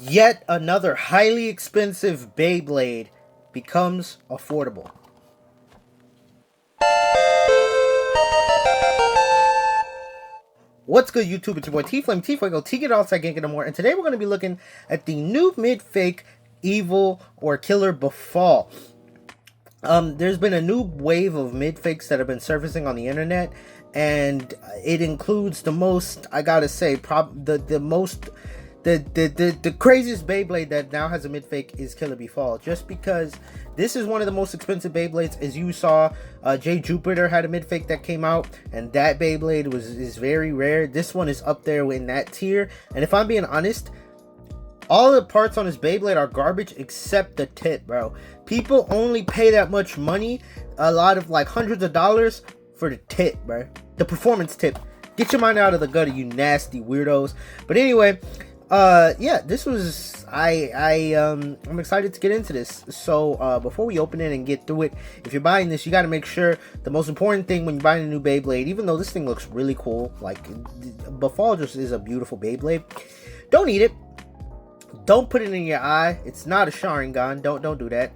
Yet another highly expensive Beyblade becomes affordable. What's good, YouTube? It's your boy T-Flame, T-Fuego, T-Get Outside, Gank and more. And today we're going to be looking at the new Midfake Evil or Killer Befall. There's been a new wave of midfakes that have been surfacing on the internet, and it includes the most, I gotta say, the craziest Beyblade that now has a midfake is Killer Befall, just because this is one of the most expensive Beyblades. As you saw, J Jupiter had a midfake that came out, and that Beyblade is very rare. This one is up there in that tier, and if I'm being honest, all the parts on this Beyblade are garbage except the tip, bro. People only pay that much money, a lot of like hundreds of dollars, for the tip, bro. The performance tip. Get your mind out of the gutter, you nasty weirdos. But anyway, yeah, this was I'm excited to get into this. So before we open it and get through it, if you're buying this, you got to make sure the most important thing when you're buying a new Beyblade, even though this thing looks really cool, like Befall just is a beautiful Beyblade, don't eat it. Don't put it in your eye. It's not a Sharingan. Don't do that.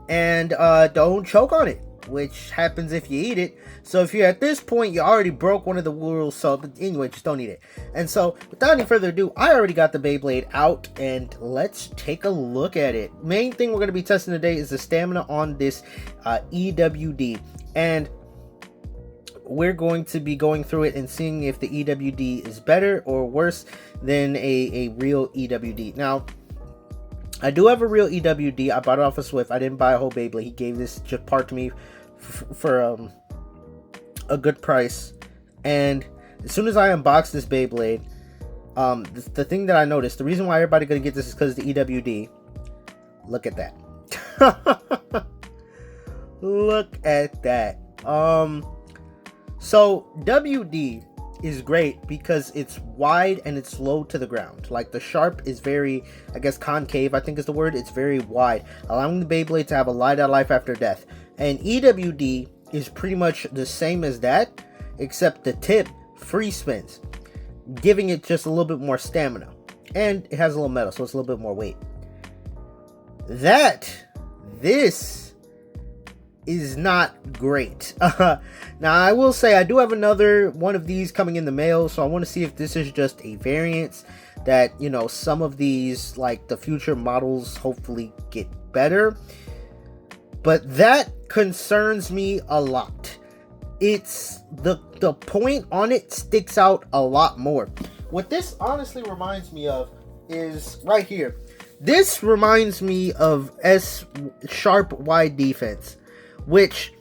And don't choke on it, which happens if you eat it. So if you're at this point, you already broke one of the rules. So but anyway, just don't eat it. And so without any further ado, I already got the Beyblade out, and let's take a look at it. Main thing we're going to be testing today is the stamina on this EWD, and we're going to be going through it and seeing if the EWD is better or worse than a real EWD. Now, I do have a real EWD. I bought it off of Swift. I didn't buy a whole Beyblade. He gave this just part to me for a good price. And as soon as I unboxed this Beyblade, the thing that I noticed, the reason why everybody gonna get this is because of the EWD. Look at that. Look at that. So WD is great because it's wide and it's low to the ground. Like the sharp is very, I guess, concave, I think is the word. It's very wide, allowing the Beyblade to have a life after death. And EWD is pretty much the same as that, except the tip free spins, giving it just a little bit more stamina. And it has a little metal, so it's a little bit more weight. This is not great. Now I will say I do have another one of these coming in the mail, so I want to see if this is just a variance that, you know, some of these, like the future models, hopefully get better. But that concerns me a lot. It's the point on it sticks out a lot more. What this honestly reminds me of is right here. This reminds me of sharp wide defense, which,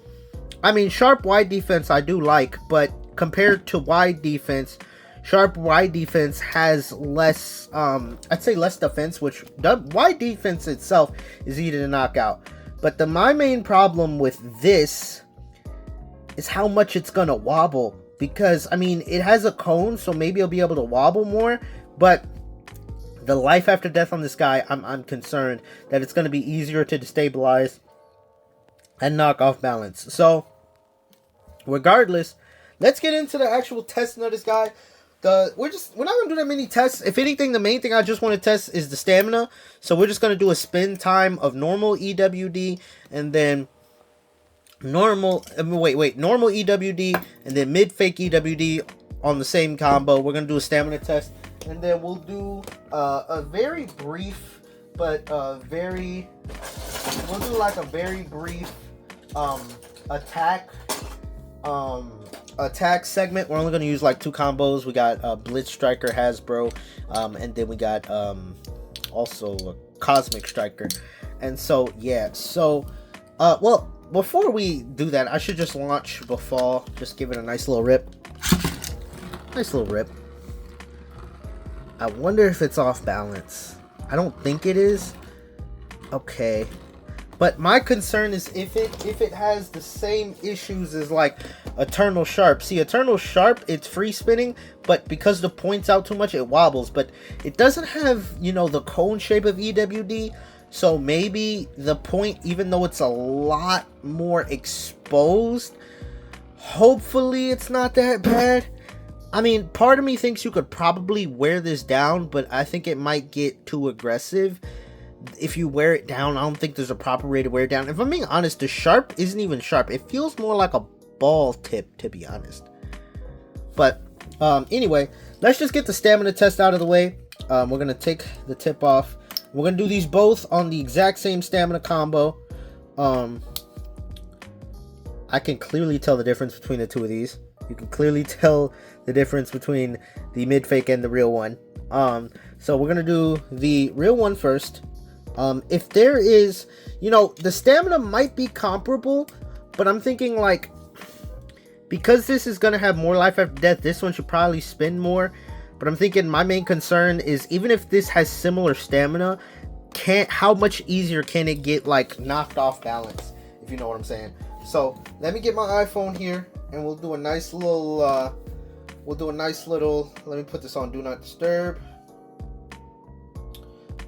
I mean, sharp wide defense I do like, but compared to wide defense, sharp wide defense has less, I'd say less defense, which wide defense itself is easy to knock out. But my main problem with this is how much it's gonna wobble, because, I mean, it has a cone, so maybe it'll be able to wobble more, but the life after death on this guy, I'm concerned that it's gonna be easier to destabilize and knock off balance. So regardless, let's get into the actual testing of this guy. We're not gonna do that many tests. If anything, the main thing I just want to test is the stamina. So we're just gonna do a spin time of normal EWD, and then normal EWD, and then mid-fake EWD on the same combo. We're gonna do a stamina test, and then we'll do a very brief, but we'll do like a very brief attack segment. We're only going to use like 2 combos. We got Blitz Striker, Hasbro, and then we got also a Cosmic Striker. And so yeah, so well, before we do that, I should just launch Befall. Just give it a nice little rip. I wonder if it's off balance. I don't think it is. Okay, but my concern is if it has the same issues as like Eternal Sharp. See, Eternal Sharp, it's free spinning, but because the point's out too much, it wobbles. But it doesn't have, you know, the cone shape of EWD. So maybe the point, even though it's a lot more exposed, hopefully it's not that bad. I mean, part of me thinks you could probably wear this down, but I think it might get too aggressive. If you wear it down, I don't think there's a proper way to wear it down. If I'm being honest, the sharp isn't even sharp. It feels more like a ball tip, to be honest. But anyway, let's just get the stamina test out of the way. We're going to take the tip off. We're going to do these both on the exact same stamina combo. I can clearly tell the difference between the two of these. You can clearly tell the difference between the Midfake and the real one. So we're going to do the real one first. If there is, you know, the stamina might be comparable, but I'm thinking like, because this is going to have more life after death, this one should probably spin more. But I'm thinking my main concern is, even if this has similar stamina, how much easier can it get like knocked off balance, if you know what I'm saying. So let me get my iPhone here and we'll do a nice little, let me put this on Do Not Disturb.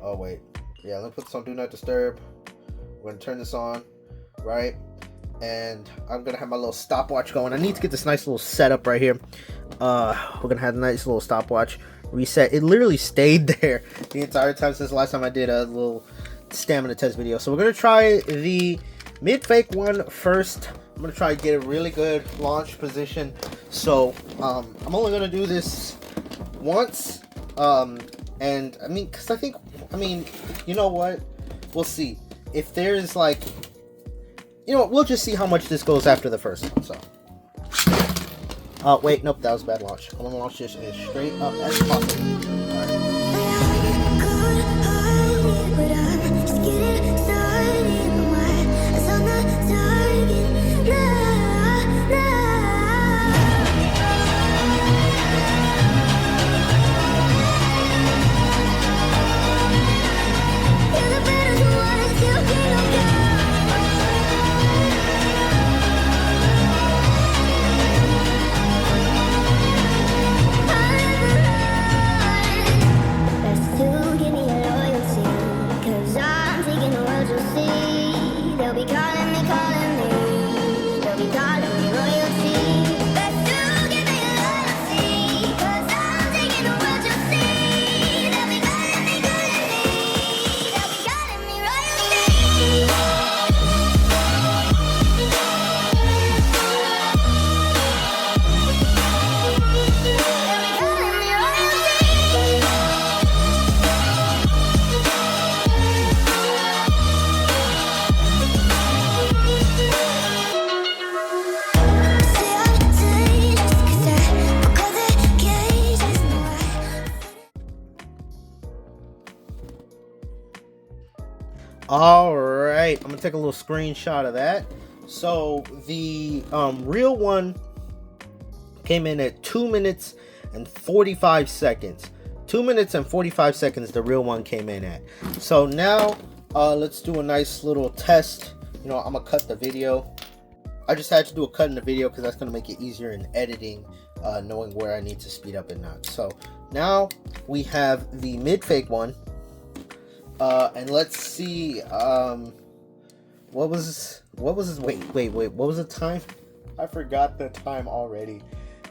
Oh wait, yeah, let me put this on Do Not Disturb. We're gonna turn this on, right? And I'm gonna have my little stopwatch going. I need to get this nice little setup right here. We're gonna have a nice little stopwatch reset. It literally stayed there the entire time since the last time I did a little stamina test video. So we're gonna try the Midfake one first. I'm gonna try to get a really good launch position. So I'm only gonna do this once. And I mean, because you know what? We'll see. If there's like, you know what, we'll just see how much this goes after the first one. So, wait, nope, that was a bad launch. I'm gonna launch this as straight up as possible. Alright. Alright, I'm gonna take a little screenshot of that. So the real one came in at 2 minutes and 45 seconds. 2 minutes and 45 seconds the real one came in at. So now let's do a nice little test. You know, I'm gonna cut the video. I just had to do a cut in the video because that's gonna make it easier in editing, knowing where I need to speed up and not. So now we have the Midfake one. And let's see, what was wait, what was the time? I forgot the time already,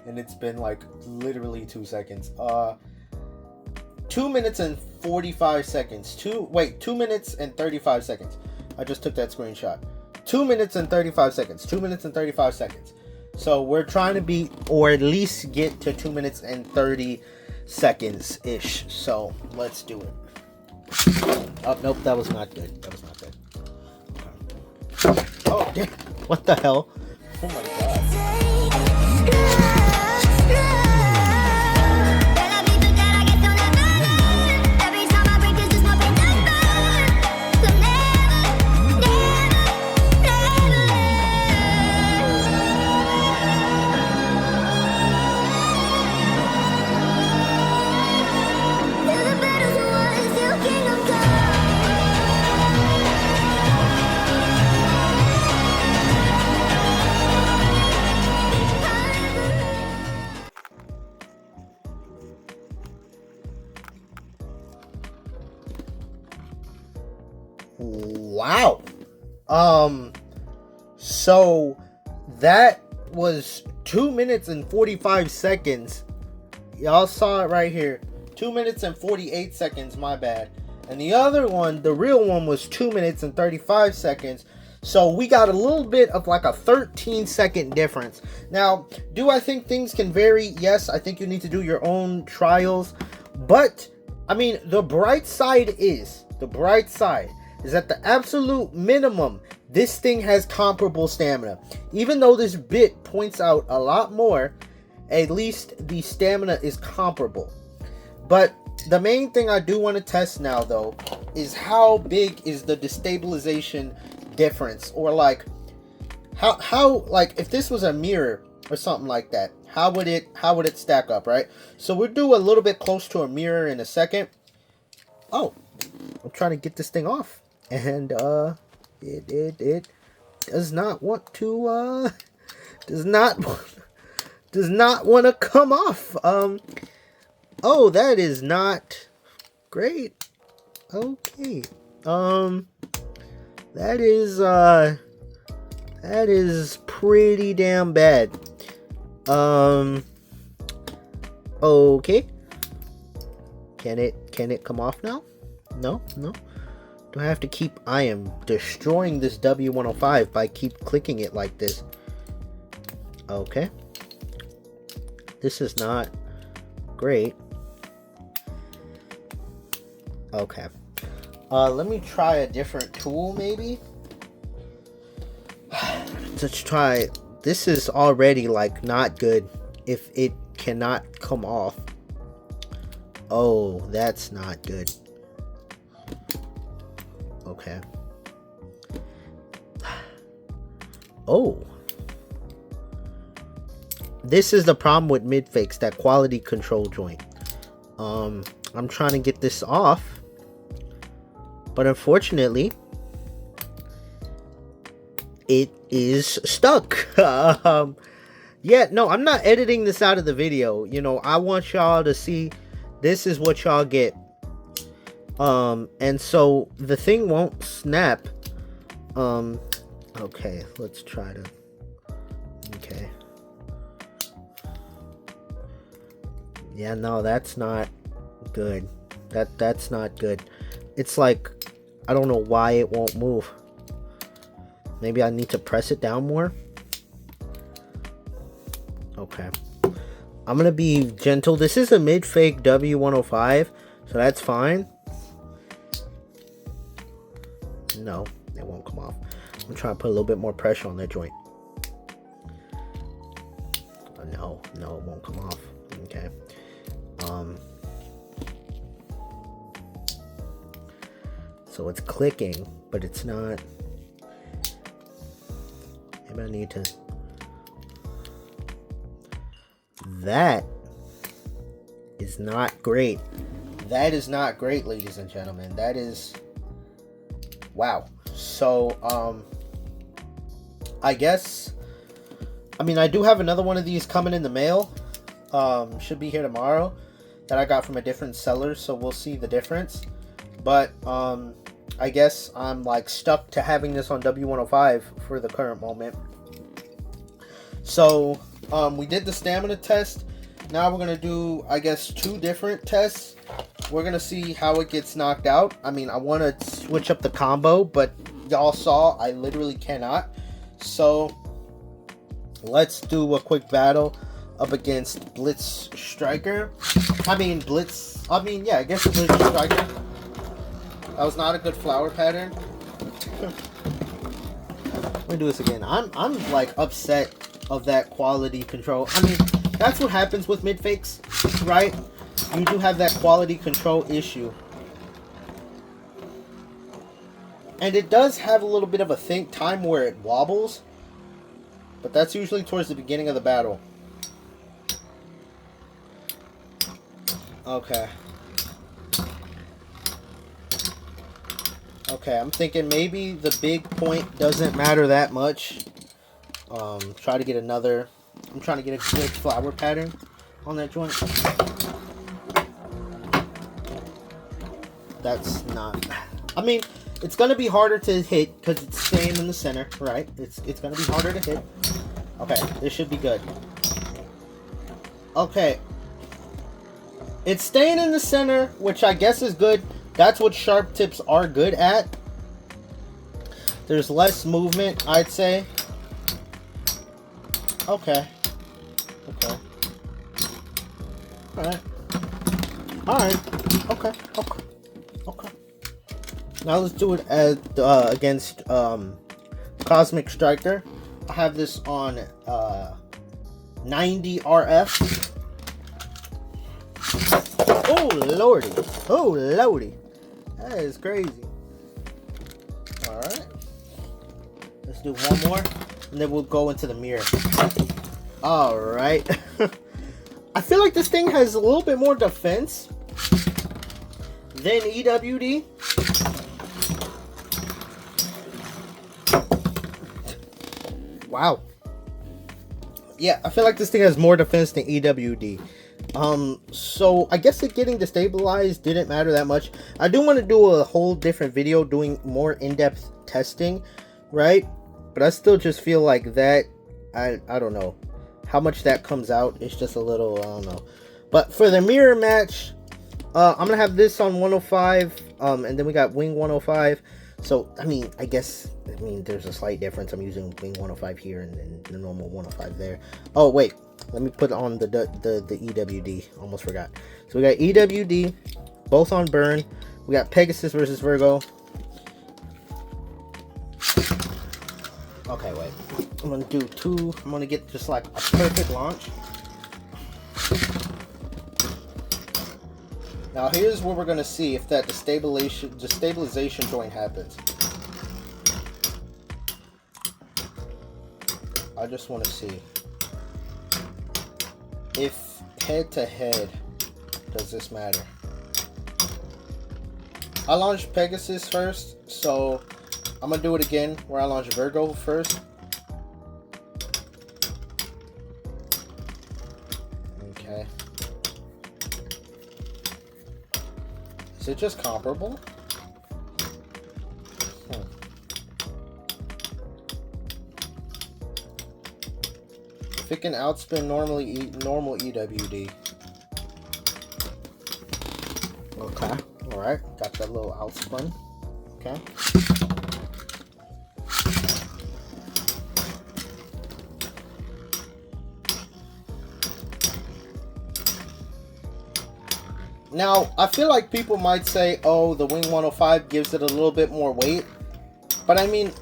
and it's been like literally 2 seconds. 2 minutes and 45 seconds. 2 minutes and 35 seconds. I just took that screenshot. 2 minutes and 35 seconds. 2 minutes and 35 seconds. So we're trying to beat, or at least get to 2 minutes and 30 seconds ish. So let's do it. Oh, nope, that was not good. That was not good. Okay. Oh, damn. What the hell? Oh my god. Wow. So that was 2 minutes and 45 seconds Y'all saw it right here. 2 minutes and 48 seconds, my bad. And the other one, the real one, was 2 minutes and 35 seconds. So we got a little bit of like a 13-second difference. Now, do I think things can vary? Yes, I think you need to do your own trials. But, I mean, the bright side is at the absolute minimum, this thing has comparable stamina. Even though this bit points out a lot more, at least the stamina is comparable. But the main thing I do want to test now, though, is how big is the destabilization difference, or like how like if this was a mirror or something like that, how would it stack up, right? So we'll do a little bit close to a mirror in a second. Oh, I'm trying to get this thing off, and it does not want to does not want to come off. Oh, that is not great. Okay. That is pretty damn bad. Okay. Can it come off now? No. Do I have to keep? I am destroying this W105 by keep clicking it like this. Okay. This is not great. Okay. Let me try a different tool, maybe. Let's try. This is already like not good if it cannot come off. Oh, that's not good. Okay. Oh. This is the problem with Midfakes, that quality control joint. I'm trying to get this off, but unfortunately it is stuck. Yeah, no, I'm not editing this out of the video. You know, I want y'all to see this is what y'all get. And so the thing won't snap. Okay, let's try to. Okay. Yeah, no, that's not good. That's not good. It's like, I don't know why it won't move. Maybe I need to press it down more. Okay. I'm gonna be gentle. This is a Midfake W105, so that's fine. No, it won't come off. I'm trying to put a little bit more pressure on that joint. No, it won't come off. Okay. So it's clicking, but it's not. Maybe I need to. That is not great. That is not great, ladies and gentlemen. That is. Wow. So, I guess. I mean, I do have another one of these coming in the mail. Should be here tomorrow. That I got from a different seller, so we'll see the difference. But I guess I'm like stuck to having this on W105 for the current moment. So we did the stamina test. Now we're gonna do, I guess, 2 different tests. We're gonna see how it gets knocked out. I mean, I want to switch up the combo, but y'all saw I literally cannot. So let's do a quick battle up against Blitz Striker. I guess Blitz Striker. That was not a good flower pattern. Let me do this again. I'm like upset of that quality control. I mean, that's what happens with Midfakes, right? You do have that quality control issue. And it does have a little bit of a think time where it wobbles. But that's usually towards the beginning of the battle. Okay. Okay, I'm thinking maybe the big point doesn't matter that much. Try to get another. I'm trying to get a good flower pattern on that joint. That's not. I mean, it's gonna be harder to hit because it's staying in the center, right? It's gonna be harder to hit. Okay, this should be good. Okay. It's staying in the center, which I guess is good. That's what sharp tips are good at. There's less movement, I'd say. Okay. Okay. Alright. Alright. Okay. Okay. Okay. Now let's do it as, against Cosmic Striker. I have this on 90 RF. Oh lordy. Oh lordy. That is crazy. Alright. Let's do one more. And then we'll go into the mirror. Alright. I feel like this thing has a little bit more defense than EWD. Wow. Yeah, I feel like this thing has more defense than EWD. So I guess it getting destabilized didn't matter that much. I do want to do a whole different video doing more in-depth testing, right? But I still just feel like that, I don't know how much that comes out. It's just a little, I don't know. But for the mirror match, I'm gonna have this on 105, and then we got wing 105. So I mean, there's a slight difference. I'm using wing 105 here and then the normal 105 there. Oh wait, let me put on the EWD. Almost forgot. So we got EWD, both on burn. We got Pegasus versus Virgo. Okay, wait. I'm gonna do two. I'm gonna get just like a perfect launch. Now here's where we're gonna see if that destabilization joint happens. I just want to see if head to head does this matter. I launched Pegasus first, so I'm gonna do it again where I launch Virgo first. Okay. Is it just comparable? If it can outspin normal EWD. Okay. Alright. Got that little outspin. Okay. Now, I feel like people might say, oh, the Wing 105 gives it a little bit more weight. But I mean,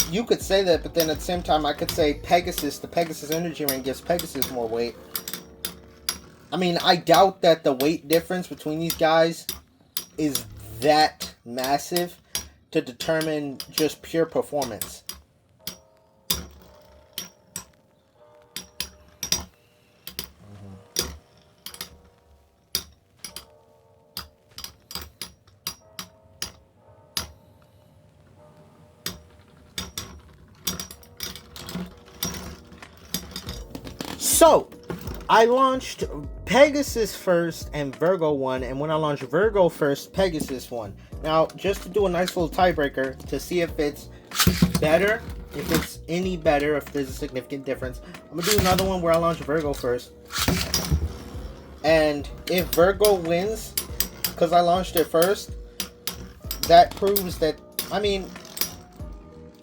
you could say that, but then at the same time, I could say Pegasus, the Pegasus energy ring gives Pegasus more weight. I mean, I doubt that the weight difference between these guys is that massive to determine just pure performance. So, I launched Pegasus first and Virgo won, and when I launched Virgo first, Pegasus won. Now, just to do a nice little tiebreaker to see if it's better, if it's any better, if there's a significant difference, I'm going to do another one where I launch Virgo first. And if Virgo wins, because I launched it first, that proves that, I mean,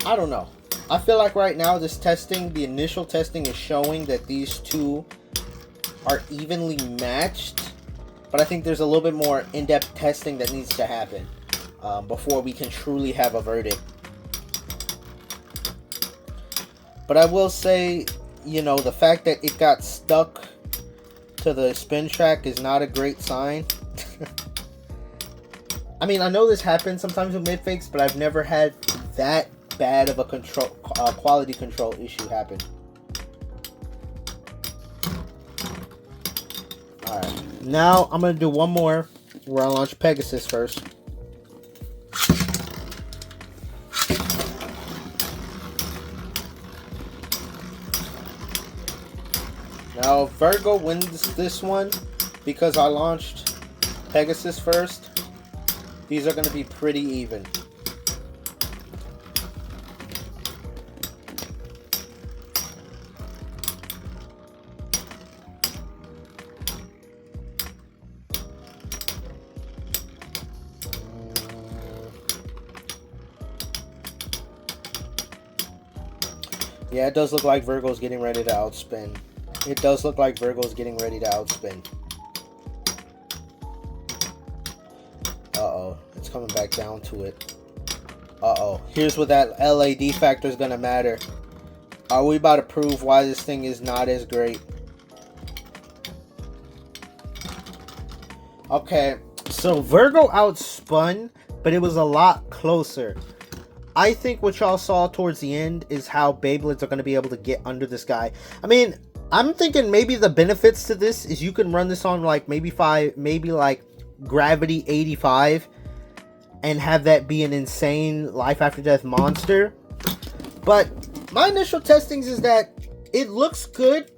I don't know. I feel like right now this testing, the initial testing is showing that these two are evenly matched. But I think there's a little bit more in-depth testing that needs to happen before we can truly have a verdict. But I will say, you know, the fact that it got stuck to the spin track is not a great sign. I mean, I know this happens sometimes with mid-fakes, but I've never had that bad of a quality control issue happen. Alright, now I'm going to do one more where I launch Pegasus first. Now Virgo wins this one because I launched Pegasus first. These are going to be pretty even. Yeah, it does look like Virgo's getting ready to outspin. It does look like Virgo's getting ready to outspin. Uh-oh. It's coming back down to it. Uh-oh. Here's where that LAD factor is going to matter. Are we about to prove why this thing is not as great? Okay. So Virgo outspun, but it was a lot closer. I think what y'all saw towards the end is how Beyblades are going to be able to get under this guy. I mean, I'm thinking maybe the benefits to this is you can run this on like maybe like Gravity 85 and have that be an insane life after death monster. But my initial testings is that it looks good,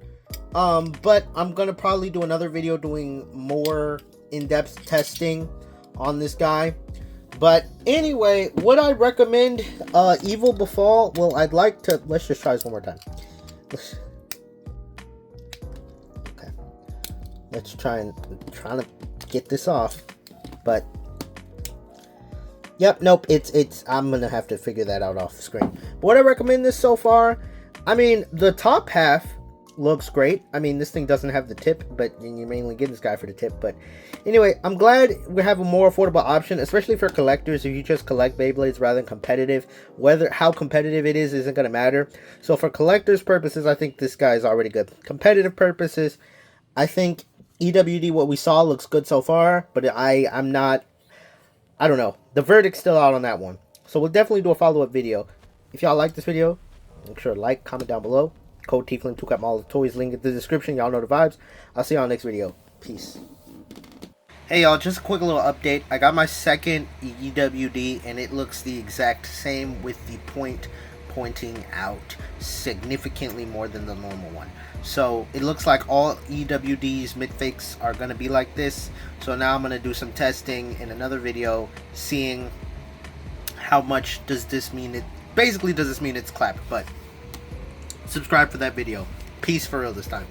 but I'm going to probably do another video doing more in-depth testing on this guy. But anyway, would I recommend Evil Befall? Well, I'd like to... Let's just try this one more time. Okay. Let's trying to get this off. But... Yep, nope, it's... I'm going to have to figure that out off the screen. But would I recommend this so far? I mean, the top half looks great. I mean, this thing doesn't have the tip, but you mainly get this guy for the tip. But anyway, I'm glad we have a more affordable option, especially for collectors. If you just collect Beyblades rather than competitive, how competitive it is isn't going to matter. So for collectors purposes, I think this guy is already good. Competitive purposes, I think EWD, what we saw, looks good so far, but I don't know. The verdict's still out on that one. So we'll definitely do a follow-up video. If y'all like this video, make sure to like, comment down below. Code TFLIM 2 got all the toys, link in the description. Y'all know the vibes. I'll see y'all next video. Peace. Hey y'all, just a quick little update. I got my second EWD and it looks the exact same with the point pointing out significantly more than the normal one. So it looks like all EWDs Midfakes are going to be like this. So now I'm going to do some testing in another video, seeing how much does this mean. It basically, does this mean it's clapped? But subscribe for that video. Peace for real this time.